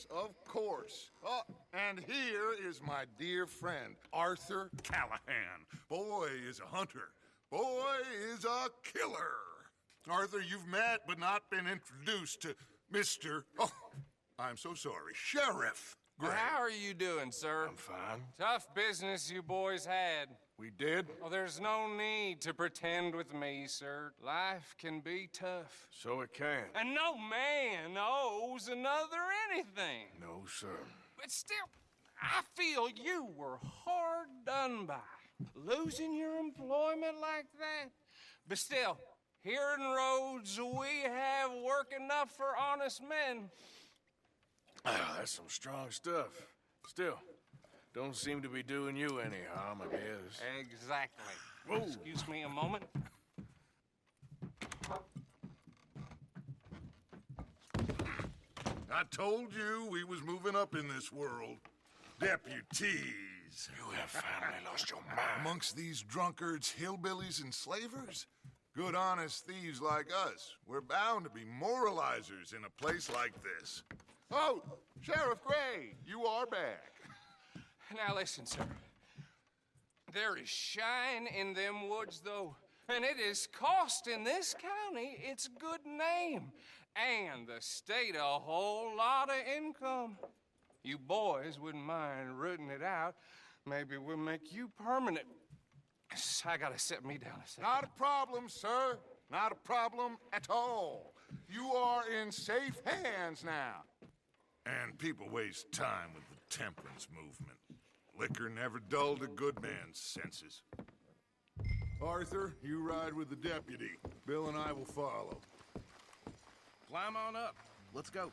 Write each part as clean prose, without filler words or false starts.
Yes, of course. Oh, and here is my dear friend, Arthur Callahan. Boy is a hunter. Boy is a killer. Arthur, you've met but not been introduced to Mr. Oh, I'm so sorry, Sheriff Gray. How are you doing, sir? I'm fine. Tough business you boys had. We did? Well, there's no need to pretend with me, sir. Life can be tough. So it can. And no man owes another anything. No, sir. But still, I feel you were hard done by. Losing your employment like that. But still, here in Rhodes, we have work enough for honest men. Ah, that's some strong stuff. Still, don't seem to be doing you any harm, I guess. Exactly. Whoa. Excuse me a moment. I told you we was moving up in this world. Deputies. You have finally lost your mind. Amongst these drunkards, hillbillies, and slavers? Good, honest thieves like us. We're bound to be moralizers in a place like this. Oh, Sheriff Gray, you are back. Now listen, sir. There is shine in them woods, though, and it is costing this county its good name, and the state a whole lot of income. You boys wouldn't mind rooting it out. Maybe we'll make you permanent. I gotta sit me down a second. Not a problem, sir. Not a problem at all. You are in safe hands now. And people waste time with the temperance movement. Liquor never dulled a good man's senses. Arthur, you ride with the deputy. Bill and I will follow. Climb on up. Let's go.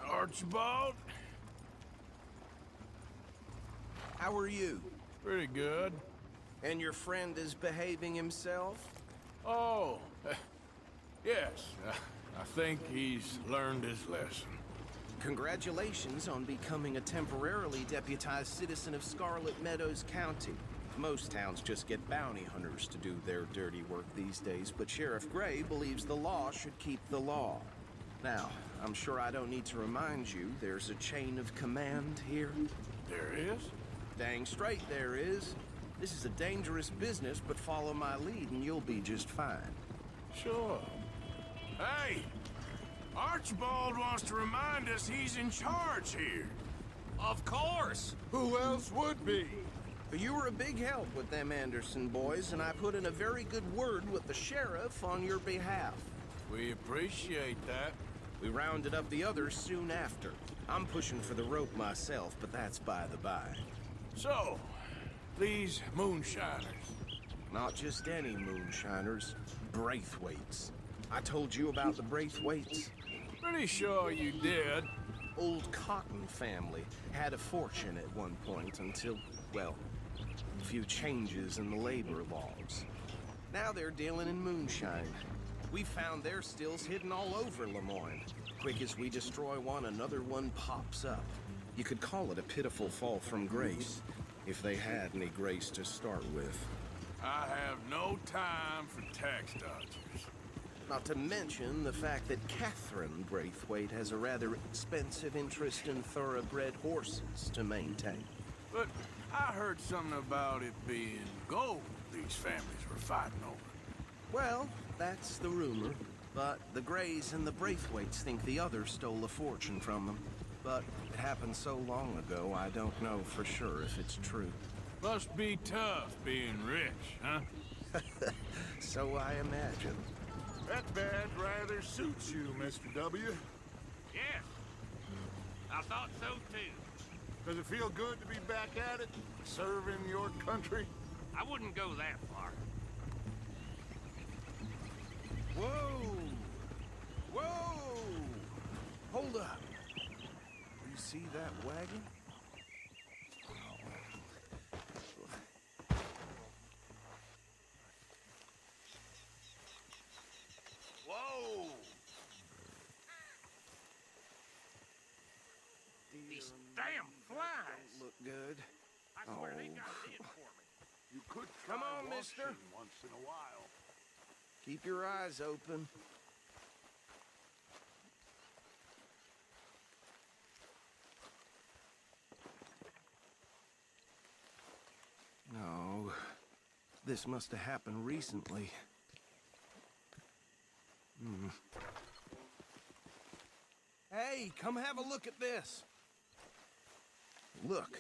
Archibald? How are you? Pretty good. And your friend is behaving himself? Oh, yes. I think he's learned his lesson. Congratulations on becoming a temporarily deputized citizen of Scarlet Meadows County. Most towns just get bounty hunters to do their dirty work these days, but Sheriff Gray believes the law should keep the law. Now, I'm sure I don't need to remind you, there's a chain of command here. There is? Dang straight there is. This is a dangerous business, but follow my lead and you'll be just fine. Sure. Hey! Archibald wants to remind us he's in charge here. Of course. Who else would be? You were a big help with them Anderson boys, and I put in a very good word with the sheriff on your behalf. We appreciate that. We rounded up the others soon after. I'm pushing for the rope myself, but that's by the by. So, these moonshiners. Not just any moonshiners, Braithwaites. I told you about the Braithwaites. Pretty sure you did. Old Cotton family had a fortune at one point until, well, a few changes in the labor laws. Now they're dealing in moonshine. We found their stills hidden all over Lemoyne. Quick as we destroy one, another one pops up. You could call it a pitiful fall from grace, if they had any grace to start with. I have no time for tax dodgers. Not to mention the fact that Catherine Braithwaite has a rather expensive interest in thoroughbred horses to maintain. But I heard something about it being gold these families were fighting over. Well, that's the rumor. But the Grays and the Braithwaites think the others stole a fortune from them. But it happened so long ago, I don't know for sure if it's true. Must be tough being rich, huh? So I imagine. That badge rather suits you, Mr. W. Yes, I thought so too. Does it feel good to be back at it, serving your country? I wouldn't go that far. Whoa! Whoa! Hold up. You see that wagon? Whoa! These damn flies! Look good. I swear they got it in for me. You could Come try on, mister. washing once in a while. Keep your eyes open. No, this must have happened recently. Hey, come have a look at this. Look,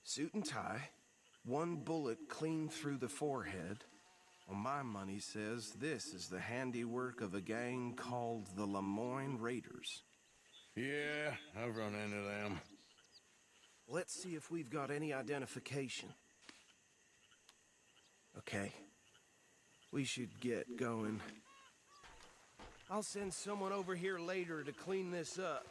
suit and tie, one bullet clean through the forehead. Well, my money says this is the handiwork of a gang called the Lemoyne Raiders. Yeah, I've run into them. Let's see if we've got any identification. Okay. We should get going. I'll send someone over here later to clean this up.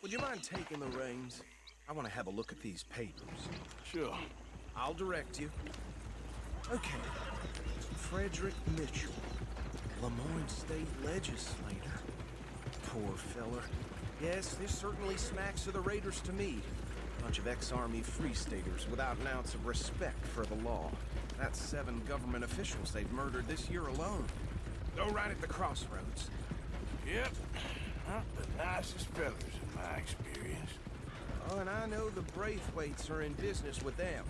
Would you mind taking the reins? I want to have a look at these papers. Sure. I'll direct you. Okay. Frederick Mitchell, Lemoyne State Legislator. Poor feller. Yes, this certainly smacks of the Raiders to me. Bunch of ex-Army Free Staters without an ounce of respect for the law. That's 7 government officials they've murdered this year alone. Go right at the crossroads. Yep. Not the nicest fellas in my experience. Oh, and I know the Braithwaites are in business with them.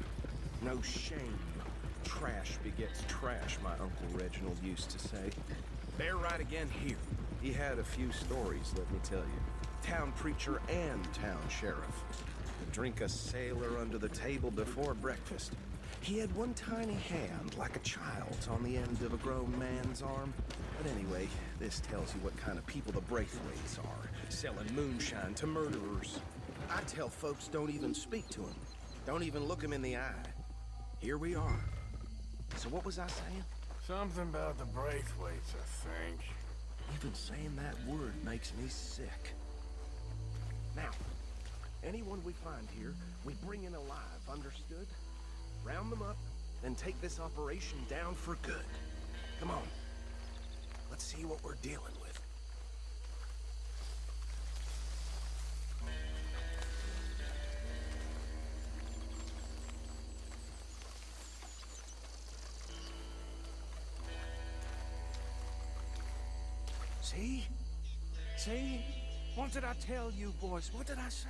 No shame. Trash begets trash, my Uncle Reginald used to say. They're right again here. He had a few stories, let me tell you. Town preacher and town sheriff. Could drink a sailor under the table before breakfast. He had one tiny hand, like a child's, on the end of a grown man's arm. But anyway, this tells you what kind of people the Braithwaites are. Selling moonshine to murderers. I tell folks don't even speak to him. Don't even look him in the eye. Here we are. So what was I saying? Something about the Braithwaites, I think. Even saying that word makes me sick. Now, anyone we find here, we bring in alive, understood? Round them up, and take this operation down for good. Come on. Let's see what we're dealing with. See? See? What did I tell you, boys? What did I say?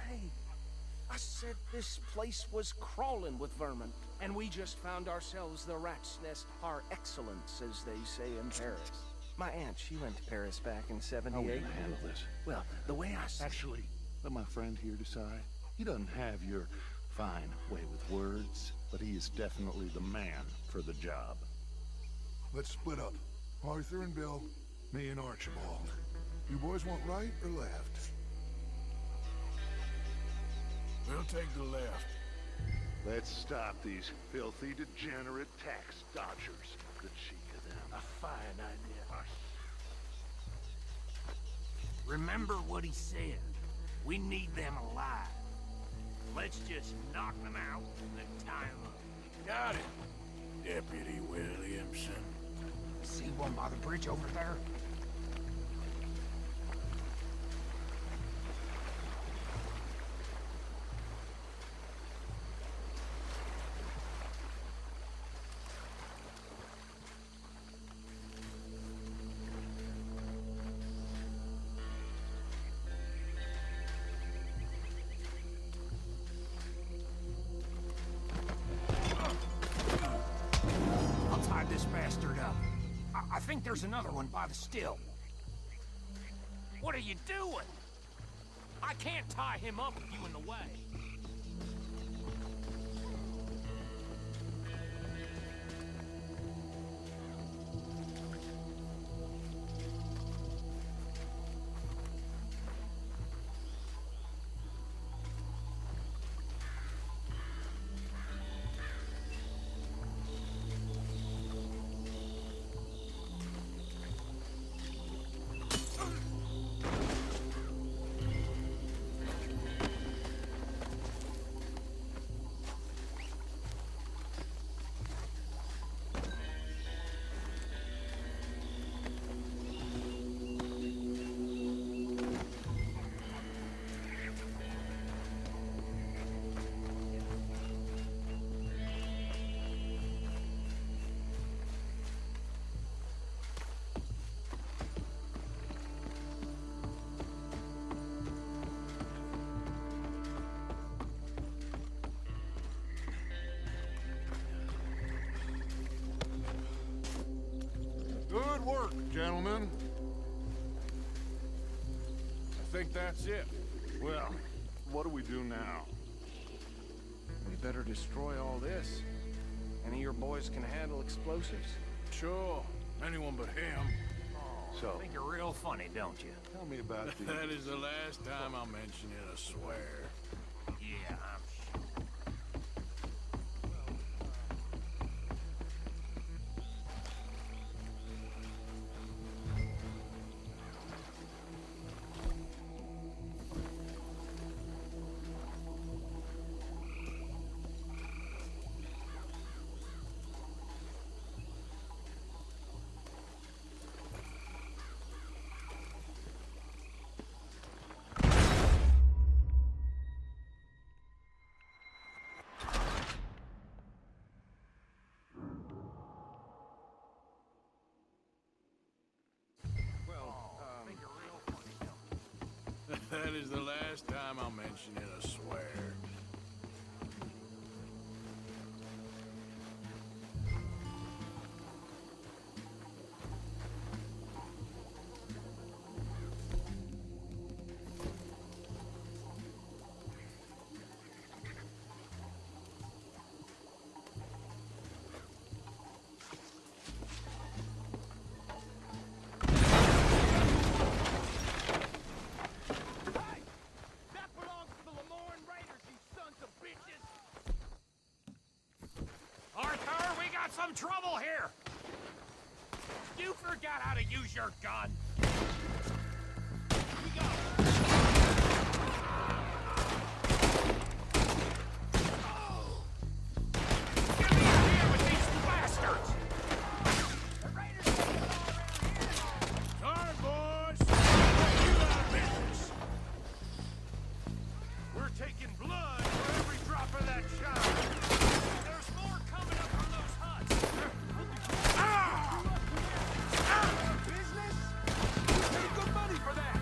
I said this place was crawling with vermin, and we just found ourselves the rat's nest par excellence, as they say in Paris. My aunt, she went to Paris back in How are we '78. gonna handle this? Well, the way I said... Actually, let my friend here decide. He doesn't have your fine way with words, but he is definitely the man for the job. Let's split up. Arthur and Bill, me and Archibald. You boys want right or left? We'll take the left. Let's stop these filthy, degenerate tax dodgers. The cheek of them. A fine idea. Remember what he said. We need them alive. Let's just knock them out and tie them up. Got it, Deputy Williamson. See one by the bridge over there? I'll tie this bastard up. I think there's another one by the still. What are you doing? I can't tie him up with you in the way. gentlemen? I think that's it. Well, what do we do now? We better destroy all this. Any of your boys can handle explosives? Sure. Anyone but him. So, Think you're real funny, don't you? tell me about the... That is the last time I'll mention it, I swear. Yeah, I'm sure. That is the last time I'll mention it, I swear. Arthur, we got some trouble here! You forgot how to use your gun! We go! Get me out here with these bastards! The raiders are all around here! Sorry, boys. You out of business. We're taking blood for every drop of that shot! There's more coming up from those huts! Business? You pay good money for that!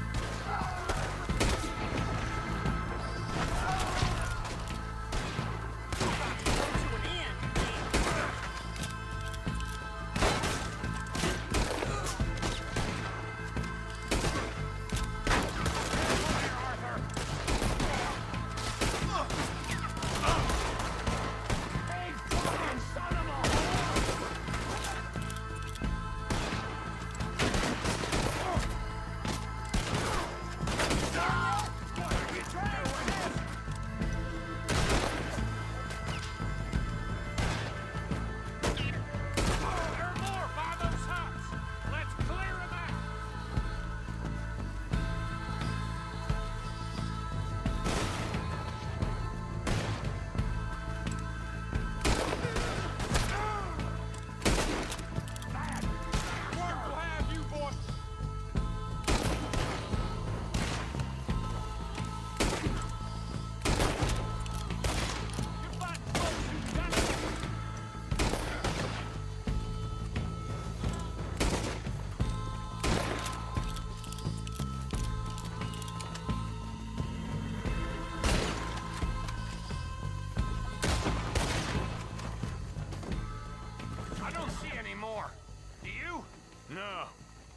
No.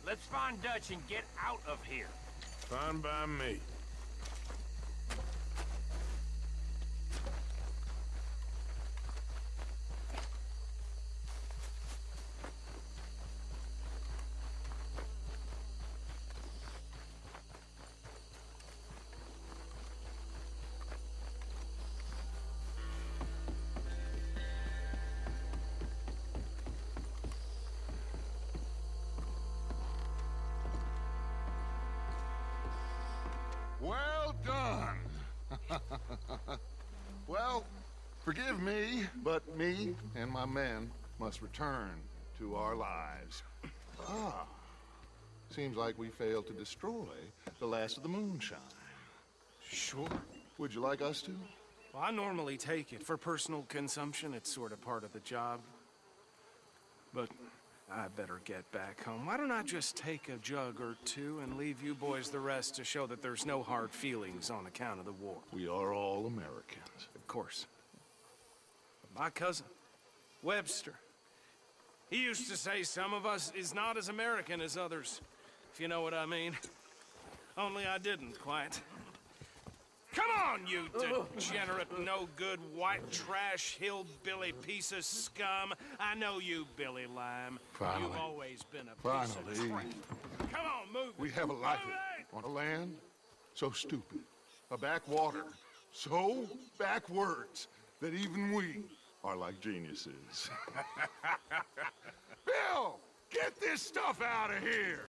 Let's find Dutch and get out of here. Fine by me. Well done. Well, forgive me, but me and my men must return to our lives. Ah, seems like we failed to destroy the last of the moonshine. Sure. Would you like us to? Well, I normally take it. For personal consumption, it's sort of part of the job. But I better get back home. Why don't I just take a jug or two and leave you boys the rest to show that there's no hard feelings on account of the war? We are all Americans. Of course. But my cousin, Webster, He used to say some of us is not as American as others, if you know what I mean. Only I didn't quite. Come on, you degenerate, no-good, white trash, hillbilly piece of scum. I know you, Billy Lime. Finally. You've always been a piece of Finally. crap. Come on, move We it. have a life Move it! on a land so stupid, a backwater so backwards that even we are like geniuses. Bill, get this stuff out of here!